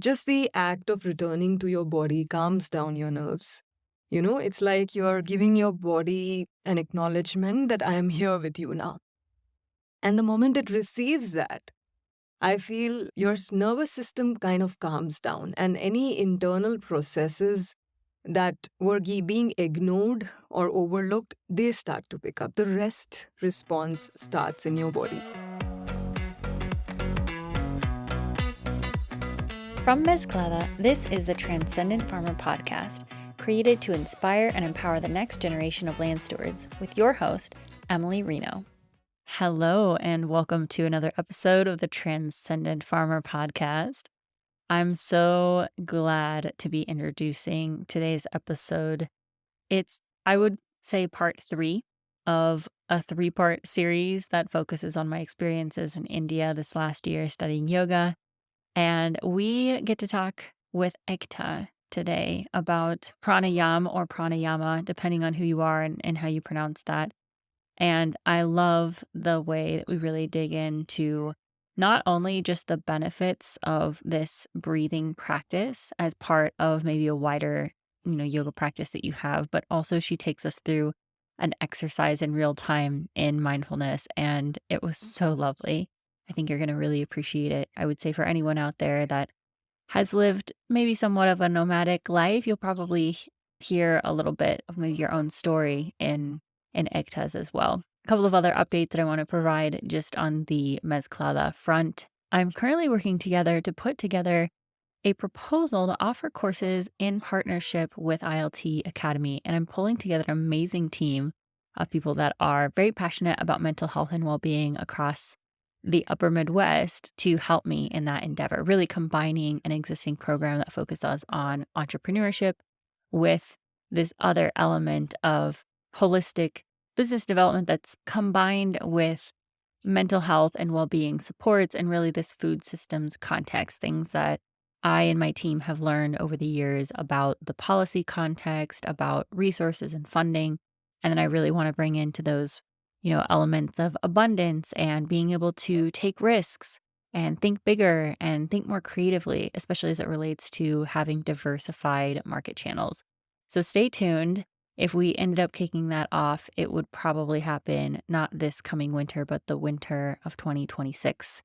Just the act of returning to your body calms down your nerves. It's like you're giving your body an acknowledgement that I am here with you now. And the moment it receives that, I feel your nervous system kind of calms down, and any internal processes that were being ignored or overlooked, they start to pick up. The rest response starts in your body. From Mezclada, this is the Transcendent Farmer Podcast, created to inspire and empower the next generation of land stewards, with your host, Emily Reno. Hello, and welcome to another episode of the Transcendent Farmer Podcast. I'm so glad to be introducing today's episode. It's, I would say, part 3 of a 3-part series that focuses on my experiences in India this last year studying yoga. And we get to talk with Ekta today about pranayama or pranayama, depending on who you are and how you pronounce that. And I love the way that we really dig into not only just the benefits of this breathing practice as part of maybe a wider, yoga practice that you have, but also she takes us through an exercise in real time in mindfulness. And it was so lovely. I think you're going to really appreciate it. I would say for anyone out there that has lived maybe somewhat of a nomadic life, you'll probably hear a little bit of maybe your own story in Ekta's as well. A couple of other updates that I want to provide just on the Mezclada front. I'm currently working together to put together a proposal to offer courses in partnership with ILT Academy, and I'm pulling together an amazing team of people that are very passionate about mental health and well-being across the upper Midwest to help me in that endeavor, really combining an existing program that focuses on entrepreneurship with this other element of holistic business development that's combined with mental health and well-being supports and really this food systems context, things that I and my team have learned over the years about the policy context, about resources and funding. And then I really want to bring into those elements of abundance and being able to take risks and think bigger and think more creatively, especially as it relates to having diversified market channels. So stay tuned. If we ended up kicking that off, it would probably happen not this coming winter, but the winter of 2026.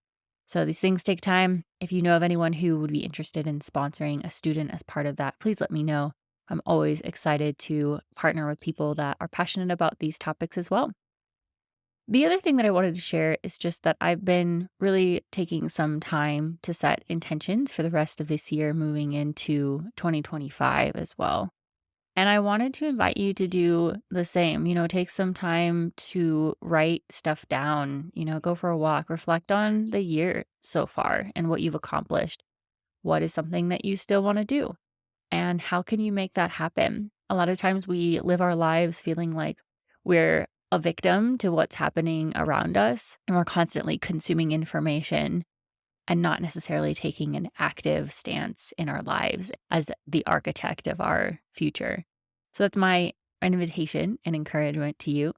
So these things take time. If you know of anyone who would be interested in sponsoring a student as part of that, please let me know. I'm always excited to partner with people that are passionate about these topics as well. The other thing that I wanted to share is just that I've been really taking some time to set intentions for the rest of this year moving into 2025 as well. And I wanted to invite you to do the same, take some time to write stuff down, go for a walk, reflect on the year so far and what you've accomplished. What is something that you still want to do? And how can you make that happen? A lot of times we live our lives feeling like we're a victim to what's happening around us, and we're constantly consuming information and not necessarily taking an active stance in our lives as the architect of our future. So that's my invitation and encouragement to you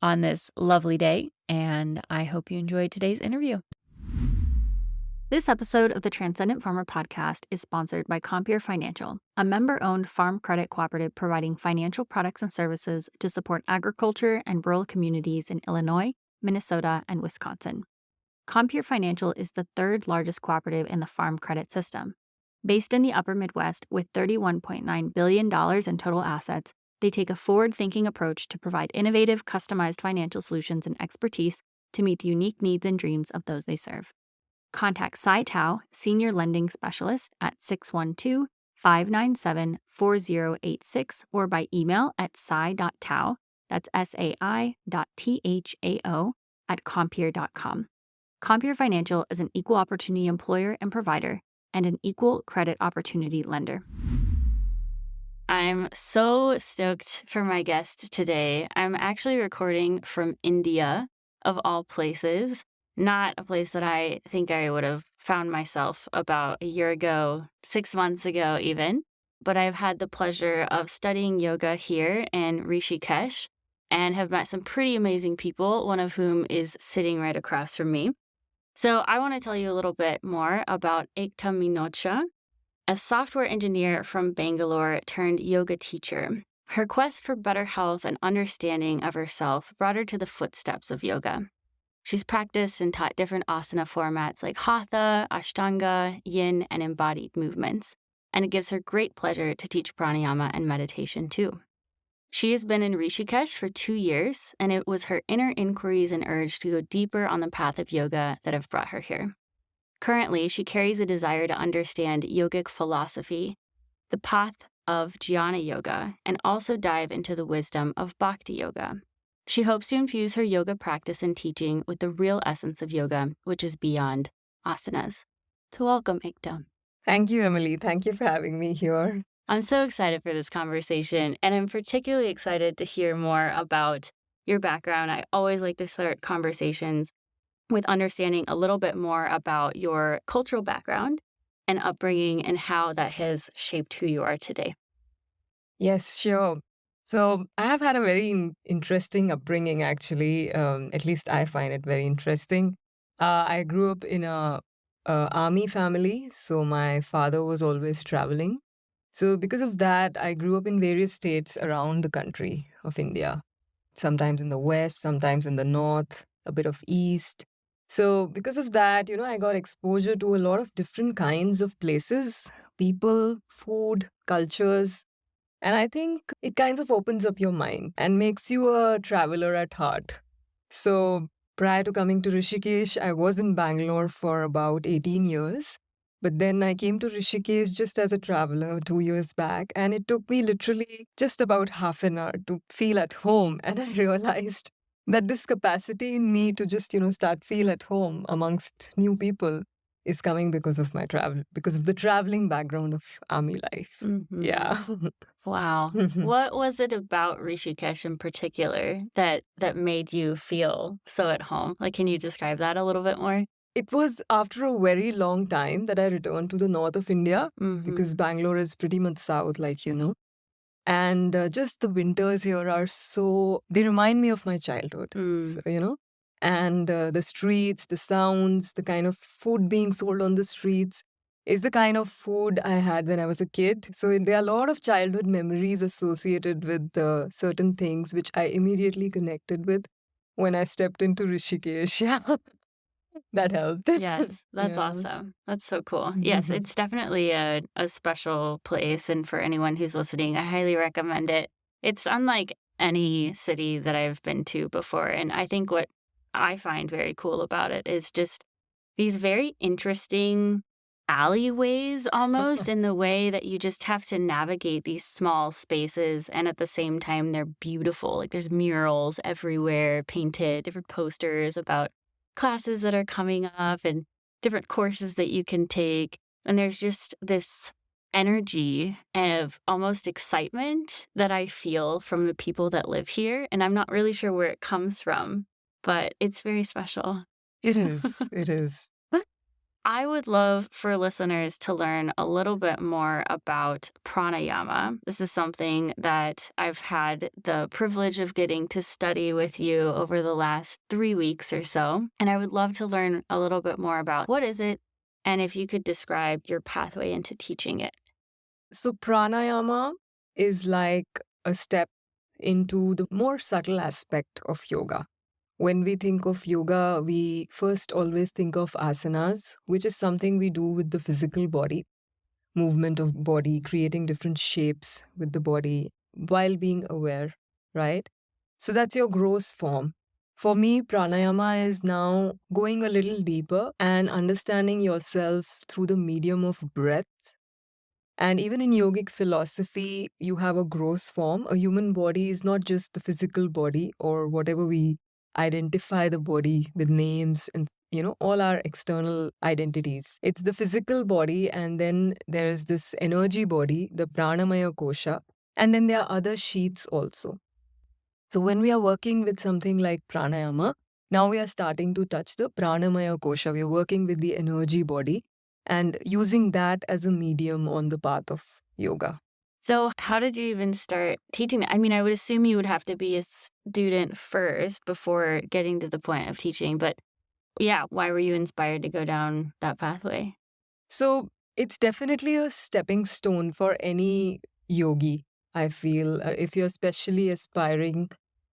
on this lovely day, and I hope you enjoyed today's interview. This episode of the Transcendent Farmer Podcast is sponsored by Compeer Financial, a member-owned farm credit cooperative providing financial products and services to support agriculture and rural communities in Illinois, Minnesota, and Wisconsin. Compeer Financial is the third largest cooperative in the farm credit system. Based in the upper Midwest with $31.9 billion in total assets, they take a forward-thinking approach to provide innovative, customized financial solutions and expertise to meet the unique needs and dreams of those they serve. Contact Sai Tao, Senior Lending Specialist at 612-597-4086 or by email at sai.tao, that's sai.thao, at compeer.com. Compeer Financial is an equal opportunity employer and provider and an equal credit opportunity lender. I'm so stoked for my guest today. I'm actually recording from India, of all places. Not a place that I think I would have found myself about a year ago, 6 months ago even. But I've had the pleasure of studying yoga here in Rishikesh and have met some pretty amazing people, one of whom is sitting right across from me. So I want to tell you a little bit more about Ekta Minocha. a software engineer from Bangalore turned yoga teacher. Her quest for better health and understanding of herself brought her to the footsteps of yoga. She's practiced and taught different asana formats like hatha, ashtanga, yin, and embodied movements. And it gives her great pleasure to teach pranayama and meditation too. She has been in Rishikesh for 2 years, and it was her inner inquiries and urge to go deeper on the path of yoga that have brought her here. Currently, she carries a desire to understand yogic philosophy, the path of jnana yoga, and also dive into the wisdom of bhakti yoga. She hopes to infuse her yoga practice and teaching with the real essence of yoga, which is beyond asanas. So welcome, Ekta. Thank you, Emily. Thank you for having me here. I'm so excited for this conversation, and I'm particularly excited to hear more about your background. I always like to start conversations with understanding a little bit more about your cultural background and upbringing and how that has shaped who you are today. Yes, sure. So I have had a very interesting upbringing, actually. At least I find it very interesting. I grew up in a army family, so my father was always traveling. So because of that, I grew up in various states around the country of India. Sometimes in the west, sometimes in the north, a bit of east. So because of that, I got exposure to a lot of different kinds of places, people, food, cultures. And I think it kind of opens up your mind and makes you a traveler at heart. So prior to coming to Rishikesh, I was in Bangalore for about 18 years. But then I came to Rishikesh just as a traveler 2 years back, and it took me literally just about half an hour to feel at home. And I realized that this capacity in me to just, start feel at home amongst new people is coming because of my travel, because of the traveling background of army life. Yeah. Wow. What was it about Rishikesh in particular that made you feel so at home? Like, can you describe that a little bit more? It was after a very long time that I returned to the north of India because Bangalore is pretty much south, like you know. And just the winters here are they remind me of my childhood, so. And the streets, the sounds, the kind of food being sold on the streets is the kind of food I had when I was a kid. So there are a lot of childhood memories associated with certain things which I immediately connected with when I stepped into Rishikesh. Yeah, that helped. Yes, that's Yeah. awesome. That's so cool. Yes, it's definitely a special place. And for anyone who's listening, I highly recommend it. It's unlike any city that I've been to before. And I think what I find very cool about it is just these very interesting alleyways almost in the way that you just have to navigate these small spaces. And at the same time, they're beautiful. Like there's murals everywhere, painted, different posters about classes that are coming up and different courses that you can take. And there's just this energy of almost excitement that I feel from the people that live here. And I'm not really sure where it comes from, but it's very special. It is. It is. I would love for listeners to learn a little bit more about pranayama. This is something that I've had the privilege of getting to study with you over the last 3 weeks or so. And I would love to learn a little bit more about what is it, and if you could describe your pathway into teaching it. So pranayama is like a step into the more subtle aspect of yoga. When we think of yoga, we first always think of asanas, which is something we do with the physical body, movement of body, creating different shapes with the body while being aware, right? So that's your gross form. For me, pranayama is now going a little deeper and understanding yourself through the medium of breath. And even in yogic philosophy, you have a gross form. A human body is not just the physical body or whatever we identify the body with names and all our external identities. It's the physical body, and then there is this energy body, the pranamaya kosha, and then there are other sheaths also. So when we are working with something like pranayama, now we are starting to touch the pranamaya kosha. We are working with the energy body and using that as a medium on the path of yoga. So how did you even start teaching that? I mean, I would assume you would have to be a student first before getting to the point of teaching. But yeah, why were you inspired to go down that pathway? So It's definitely a stepping stone for any yogi, I feel. If you're especially aspiring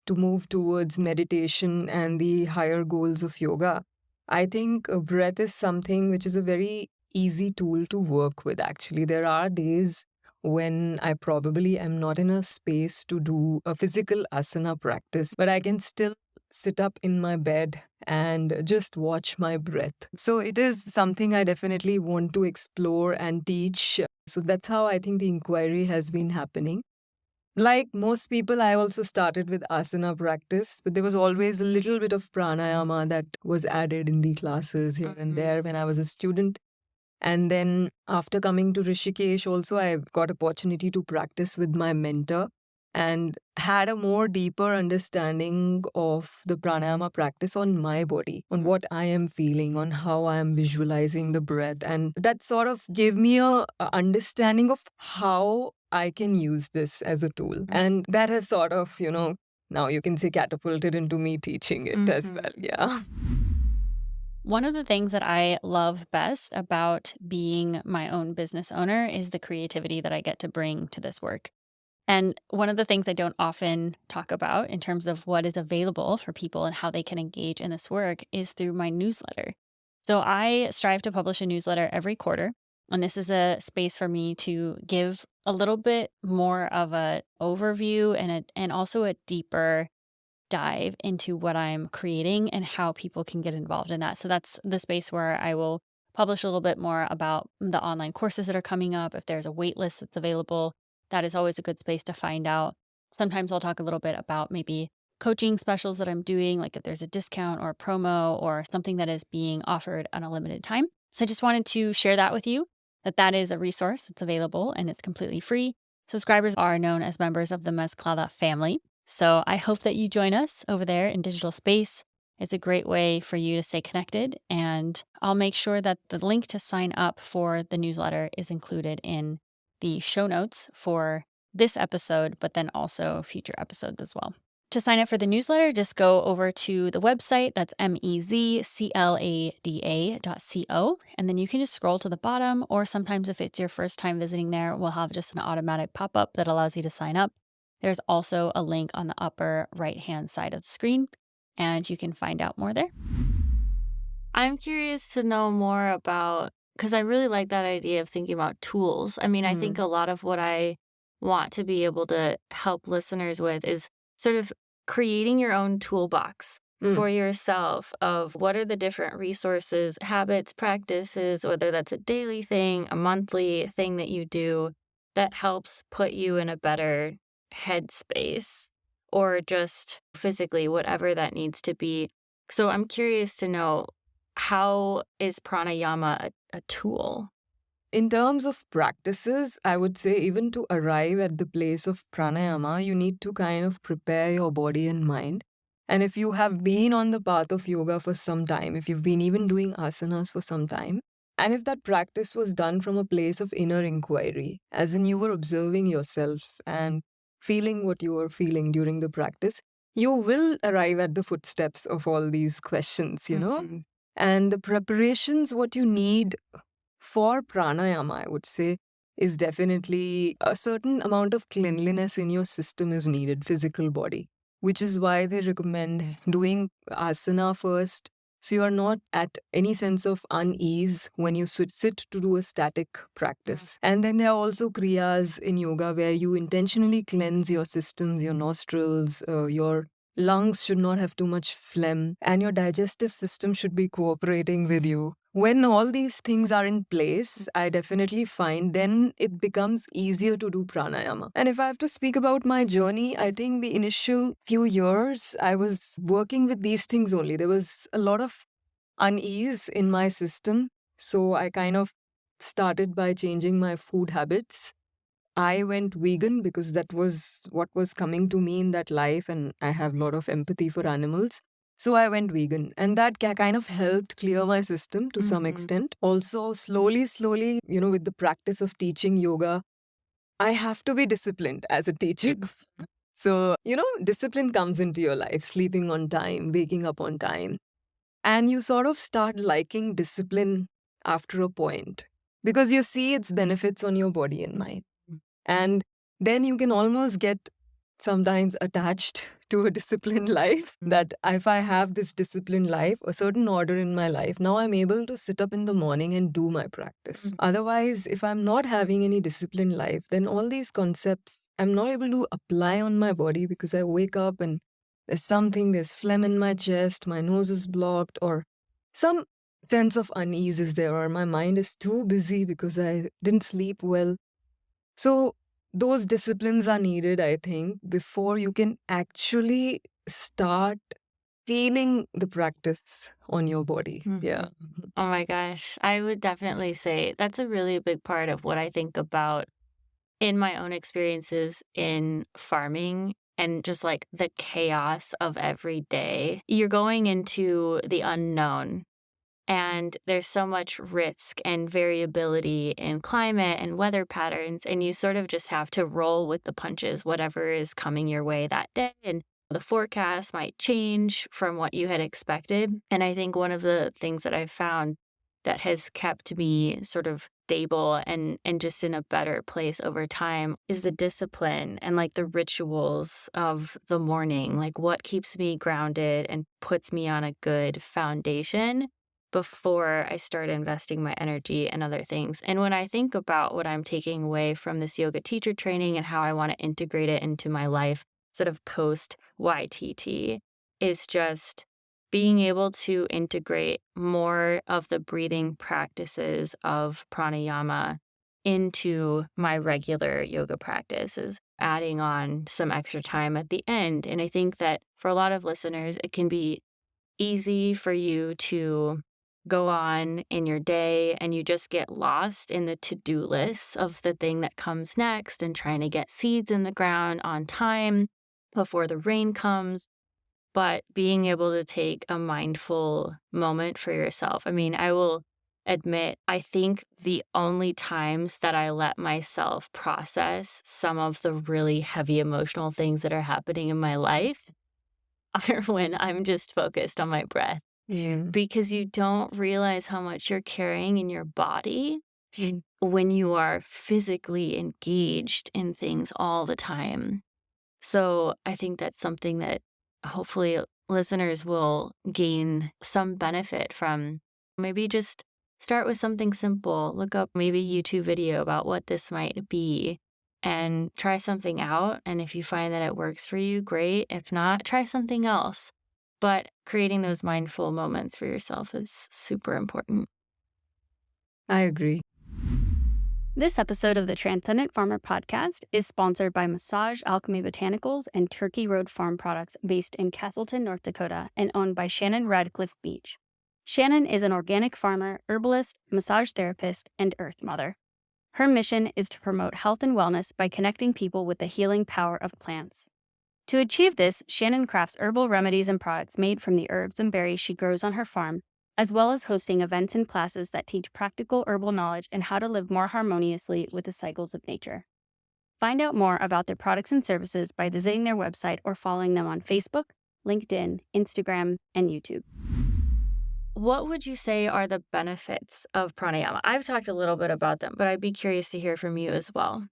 to move towards meditation and the higher goals of yoga, I think breath is something which is a very easy tool to work with, actually. There are days when I probably am not in a space to do a physical asana practice, but I can still sit up in my bed and just watch my breath. So it is something I definitely want to explore and teach. So that's how I think the inquiry has been happening. Like most people, I also started with asana practice, but there was always a little bit of pranayama that was added in the classes here and there when I was a student. And then after coming to Rishikesh, also I got opportunity to practice with my mentor and had a more deeper understanding of the pranayama practice on my body, on what I am feeling, on how I am visualizing the breath. And that sort of gave me a understanding of how I can use this as a tool. And that has sort of, now you can say catapulted into me teaching it as well. Yeah. One of the things that I love best about being my own business owner is the creativity that I get to bring to this work. And one of the things I don't often talk about in terms of what is available for people and how they can engage in this work is through my newsletter. So I strive to publish a newsletter every quarter. And this is a space for me to give a little bit more of an overview and also a deeper dive into what I'm creating and how people can get involved in that. So that's the space where I will publish a little bit more about the online courses that are coming up. If there's a wait list that's available, that is always a good space to find out. Sometimes I'll talk a little bit about maybe coaching specials that I'm doing, like if there's a discount or a promo or something that is being offered on a limited time. So I just wanted to share that with you, that is a resource that's available and it's completely free. Subscribers are known as members of the Mezclada family. So I hope that you join us over there in digital space. It's a great way for you to stay connected. And I'll make sure that the link to sign up for the newsletter is included in the show notes for this episode, but then also future episodes as well. To sign up for the newsletter, just go over to the website. That's mezclada.co. And then you can just scroll to the bottom, or sometimes if it's your first time visiting there, we'll have just an automatic pop-up that allows you to sign up. There's also a link on the upper right-hand side of the screen, and you can find out more there. I'm curious to know more about, because I really like that idea of thinking about tools. I mean, I think a lot of what I want to be able to help listeners with is sort of creating your own toolbox for yourself of what are the different resources, habits, practices, whether that's a daily thing, a monthly thing that you do that helps put you in a better headspace or just physically, whatever that needs to be. So I'm curious to know, how is pranayama a tool? In terms of practices, I would say even to arrive at the place of pranayama, you need to kind of prepare your body and mind. And if you have been on the path of yoga for some time, if you've been even doing asanas for some time, and if that practice was done from a place of inner inquiry, as in you were observing yourself and feeling what you were feeling during the practice, you will arrive at the footsteps of all these questions, And the preparations, what you need for pranayama, I would say, is definitely a certain amount of cleanliness in your system is needed, physical body, which is why they recommend doing asana first. So you are not at any sense of unease when you sit to do a static practice. And then there are also kriyas in yoga where you intentionally cleanse your systems, your nostrils, your lungs should not have too much phlegm, and your digestive system should be cooperating with you. When all these things are in place, I definitely find then it becomes easier to do pranayama. And if I have to speak about my journey, I think the initial few years I was working with these things only. There was a lot of unease in my system. So I kind of started by changing my food habits. I went vegan because that was what was coming to me in that life, and I have a lot of empathy for animals. So I went vegan, and that kind of helped clear my system to some extent. Also, slowly, with the practice of teaching yoga, I have to be disciplined as a teacher. So, discipline comes into your life, sleeping on time, waking up on time, and you sort of start liking discipline after a point. because you see its benefits on your body and mind. And then you can almost get sometimes attached to a disciplined life, that if I have this disciplined life, a certain order in my life, now I'm able to sit up in the morning and do my practice. Otherwise, if I'm not having any disciplined life, then all these concepts I'm not able to apply on my body, because I wake up and there's phlegm in my chest, my nose is blocked, or some sense of unease is there, or my mind is too busy because I didn't sleep well. So those disciplines are needed, I think, before you can actually start feeling the practice on your body. Yeah. Oh my gosh. I would definitely say that's a really big part of what I think about in my own experiences in farming and just like the chaos of every day. You're going into the unknown. And there's so much risk and variability in climate and weather patterns, and you sort of just have to roll with the punches, whatever is coming your way that day. And the forecast might change from what you had expected. And I think one of the things that I've found that has kept me sort of stable and just in a better place over time is the discipline and like the rituals of the morning, like what keeps me grounded and puts me on a good foundation before I start investing my energy in other things. And when I think about what I'm taking away from this yoga teacher training and how I want to integrate it into my life, sort of post YTT, is just being able to integrate more of the breathing practices of pranayama into my regular yoga practices, adding on some extra time at the end. And I think that for a lot of listeners, it can be easy for you to go on in your day and you just get lost in the to-do list of the thing that comes next and trying to get seeds in the ground on time before the rain comes. But being able to take a mindful moment for yourself. I mean, I will admit, I think the only times that I let myself process some of the really heavy emotional things that are happening in my life are when I'm just focused on my breath. Yeah. Because you don't realize how much you're carrying in your body when you are physically engaged in things all the time. So I think that's something that hopefully listeners will gain some benefit from. Maybe just start with something simple. Look up maybe a YouTube video about what this might be and try something out. And if you find that it works for you, great. If not, try something else. But creating those mindful moments for yourself is super important. I agree. This episode of the Transcendent Farmer podcast is sponsored by Massage Alchemy Botanicals and Turkey Road Farm Products based in Castleton, North Dakota, and owned by Shannon Radcliffe Beach. Shannon is an organic farmer, herbalist, massage therapist, and earth mother. Her mission is to promote health and wellness by connecting people with the healing power of plants. To achieve this, Shannon crafts herbal remedies and products made from the herbs and berries she grows on her farm, as well as hosting events and classes that teach practical herbal knowledge and how to live more harmoniously with the cycles of nature. Find out more about their products and services by visiting their website or following them on Facebook, LinkedIn, Instagram, and YouTube. What would you say are the benefits of pranayama? I've talked a little bit about them, but I'd be curious to hear from you as well.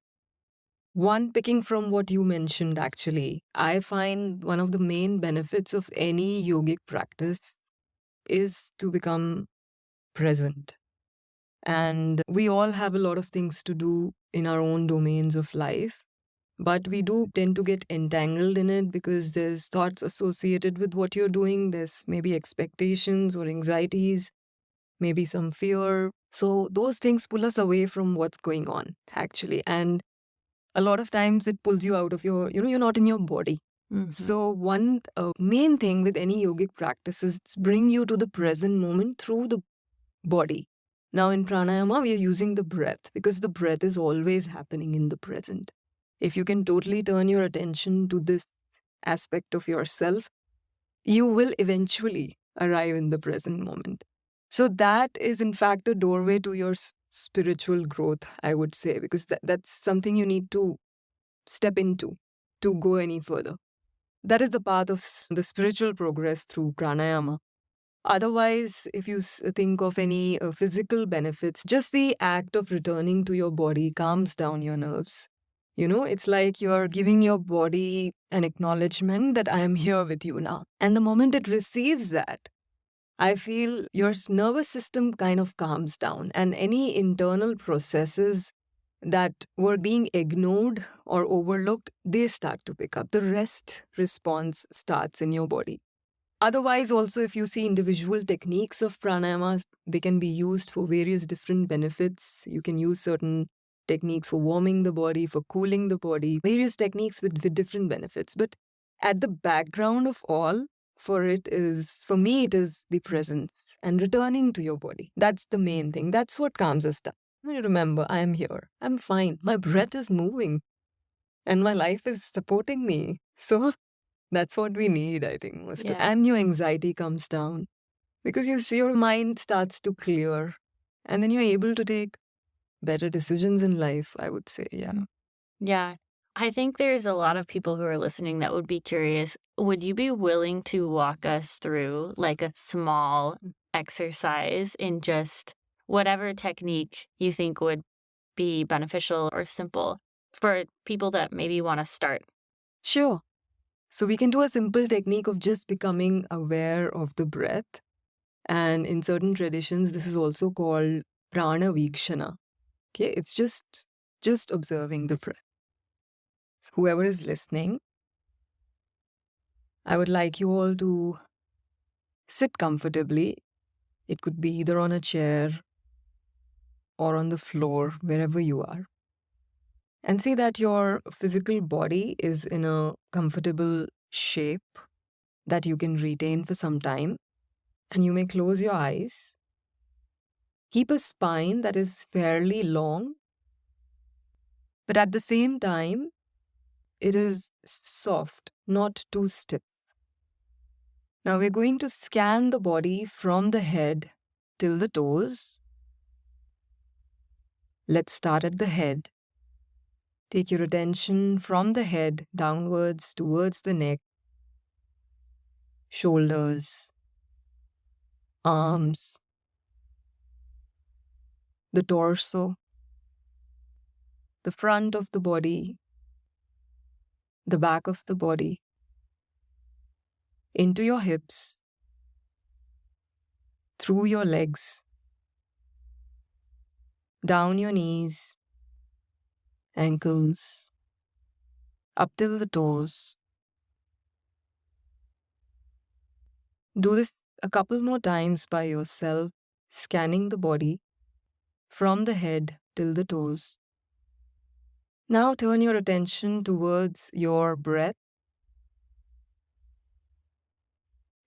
One, picking from what you mentioned, actually, I find one of the main benefits of any yogic practice is to become present. And we all have a lot of things to do in our own domains of life, but we do tend to get entangled in it because there's thoughts associated with what you're doing. There's maybe expectations or anxieties, maybe some fear. So those things pull us away from what's going on, actually. And a lot of times it pulls you out of your, you're not in your body. So one main thing with any yogic practice is bring you to the present moment through the body. Now in pranayama, we are using the breath because the breath is always happening in the present. If you can totally turn your attention to this aspect of yourself, you will eventually arrive in the present moment. So that is in fact a doorway to your spiritual growth, I would say, because that's something you need to step into to go any further. That is the path of the spiritual progress through pranayama. Otherwise, if you think of any physical benefits, just the act of returning to your body calms down your nerves. It's like you're giving your body an acknowledgement that I am here with you now. And the moment it receives that, I feel your nervous system kind of calms down, and any internal processes that were being ignored or overlooked, they start to pick up. The rest response starts in your body. Otherwise, also, if you see individual techniques of pranayama, they can be used for various different benefits. You can use certain techniques for warming the body, for cooling the body, various techniques with different benefits. But at the background of all, for me, it is the presence and returning to your body. That's the main thing. That's what calms us down. When you remember, I am here, I'm fine, my breath is moving, and my life is supporting me. So that's what we need, I think, most. Yeah. And your anxiety comes down because you see your mind starts to clear, and then you're able to take better decisions in life, I would say. Yeah. Yeah. I think there's a lot of people who are listening that would be curious. Would you be willing to walk us through like a small exercise in just whatever technique you think would be beneficial or simple for people that maybe want to start? Sure. So we can do a simple technique of just becoming aware of the breath. And in certain traditions, this is also called prana vikshana. Okay, it's just observing the breath. Whoever is listening, I would like you all to sit comfortably. It could be either on a chair or on the floor, wherever you are. And say that your physical body is in a comfortable shape that you can retain for some time. And you may close your eyes. Keep a spine that is fairly long, but at the same time, it is soft, not too stiff. Now we're going to scan the body from the head till the toes. Let's start at the head. Take your attention from the head downwards towards the neck, shoulders, arms, the torso, the front of the body, the back of the body, into your hips, through your legs, down your knees, ankles, up till the toes. Do this a couple more times by yourself, scanning the body from the head till the toes. Now turn your attention towards your breath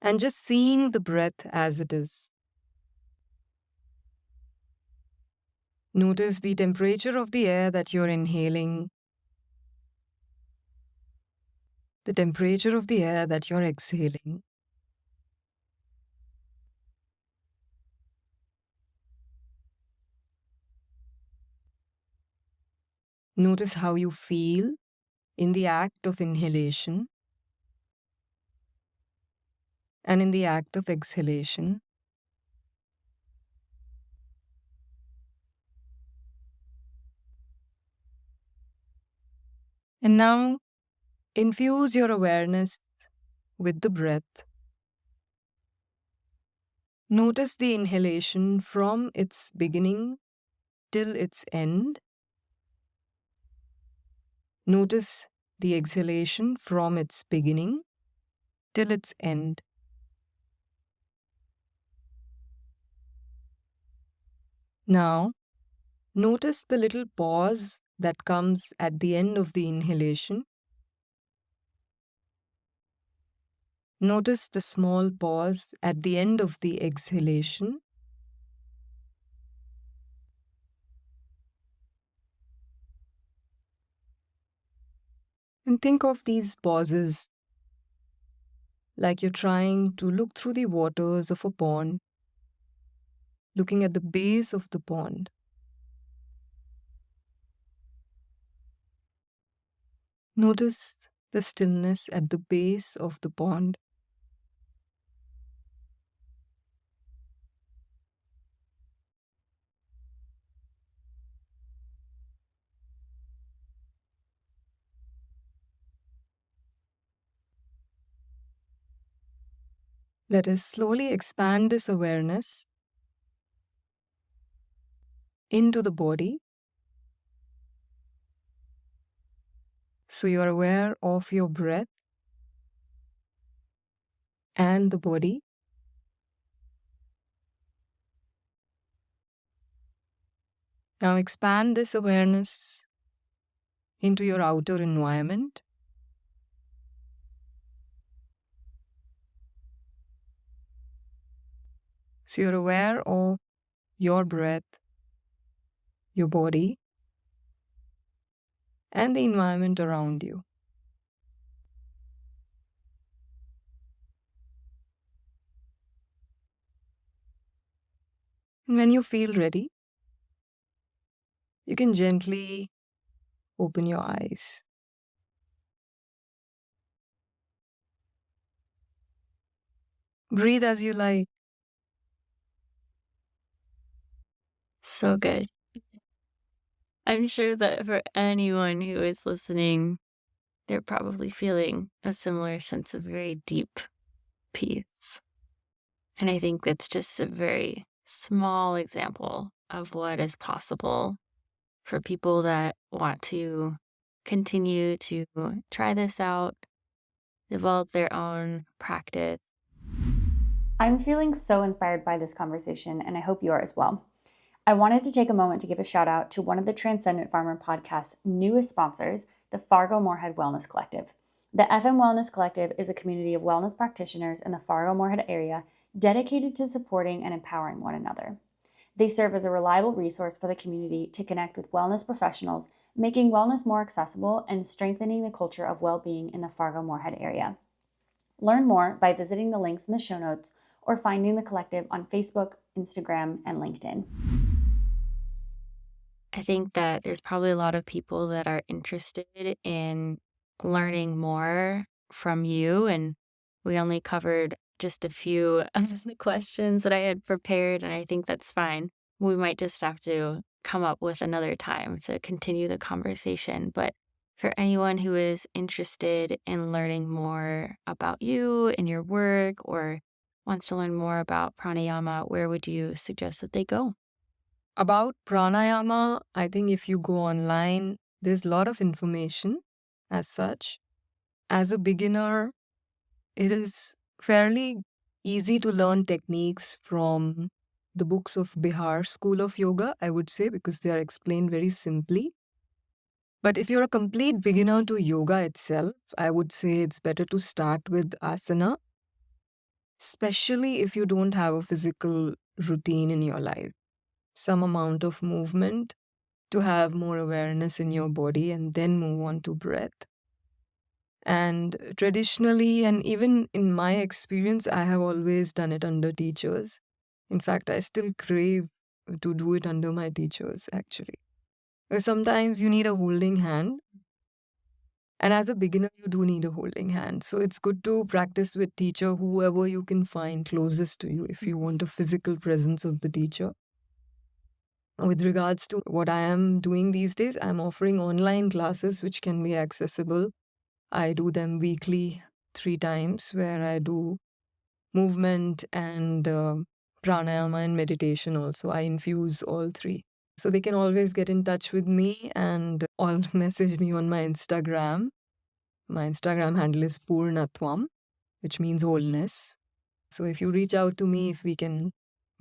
and just seeing the breath as it is. Notice the temperature of the air that you're inhaling, the temperature of the air that you're exhaling. Notice how you feel in the act of inhalation and in the act of exhalation. And now infuse your awareness with the breath. Notice the inhalation from its beginning till its end. Notice the exhalation from its beginning till its end. Now, notice the little pause that comes at the end of the inhalation. Notice the small pause at the end of the exhalation. And think of these pauses like you're trying to look through the waters of a pond, looking at the base of the pond. Notice the stillness at the base of the pond. Let us slowly expand this awareness into the body. So you are aware of your breath and the body. Now expand this awareness into your outer environment. So you're aware of your breath, your body, and the environment around you. And when you feel ready, you can gently open your eyes. Breathe as you like. So good. I'm sure that for anyone who is listening, they're probably feeling a similar sense of very deep peace. And I think that's just a very small example of what is possible for people that want to continue to try this out, develop their own practice. I'm feeling so inspired by this conversation, and I hope you are as well. I wanted to take a moment to give a shout out to one of the Transcendent Farmer podcast's newest sponsors, the Fargo Moorhead Wellness Collective. The FM Wellness Collective is a community of wellness practitioners in the Fargo Moorhead area dedicated to supporting and empowering one another. They serve as a reliable resource for the community to connect with wellness professionals, making wellness more accessible and strengthening the culture of well-being in the Fargo Moorhead area. Learn more by visiting the links in the show notes or finding the collective on Facebook, Instagram, and LinkedIn. I think that there's probably a lot of people that are interested in learning more from you, and we only covered just a few of the questions that I had prepared, and I think that's fine. We might just have to come up with another time to continue the conversation. But for anyone who is interested in learning more about you and your work or wants to learn more about pranayama, where would you suggest that they go? About pranayama, I think if you go online, there's a lot of information as such. As a beginner, it is fairly easy to learn techniques from the books of Bihar School of Yoga, I would say, because they are explained very simply. But if you're a complete beginner to yoga itself, I would say it's better to start with asana, especially if you don't have a physical routine in your life. Some amount of movement to have more awareness in your body and then move on to breath. And traditionally, and even in my experience, I have always done it under teachers. In fact, I still crave to do it under my teachers, actually. Sometimes you need a holding hand. And as a beginner, you do need a holding hand. So it's good to practice with teacher, whoever you can find closest to you, if you want a physical presence of the teacher. With regards to what I am doing these days, I'm offering online classes which can be accessible. I do them weekly, 3 times, where I do movement and pranayama and meditation also. I infuse all 3. So they can always get in touch with me and or message me on my Instagram. My Instagram handle is Purnatvam, which means wholeness. So if you reach out to me, if we can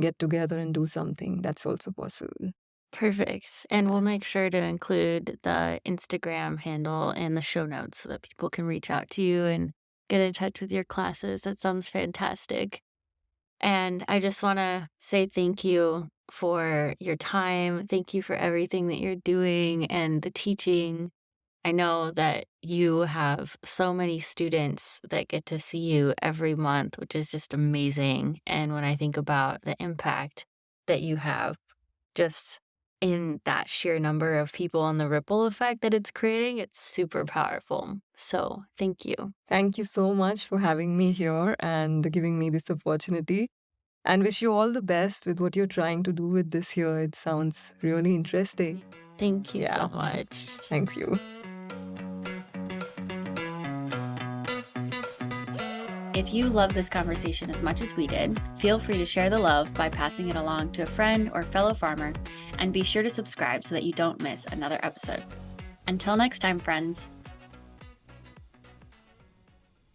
get together and do something, that's also possible. Perfect. And we'll make sure to include the Instagram handle in the show notes so that people can reach out to you and get in touch with your classes. That sounds fantastic. And I just want to say thank you for your time. Thank you for everything that you're doing and the teaching. I know that you have so many students that get to see you every month, which is just amazing. And when I think about the impact that you have just in that sheer number of people and the ripple effect that it's creating, it's super powerful. So thank you. Thank you so much for having me here and giving me this opportunity. And wish you all the best with what you're trying to do with this year. It sounds really interesting. Thank you so Yeah. much. Thanks you. If you love this conversation as much as we did, feel free to share the love by passing it along to a friend or fellow farmer, and be sure to subscribe so that you don't miss another episode. Until next time, friends.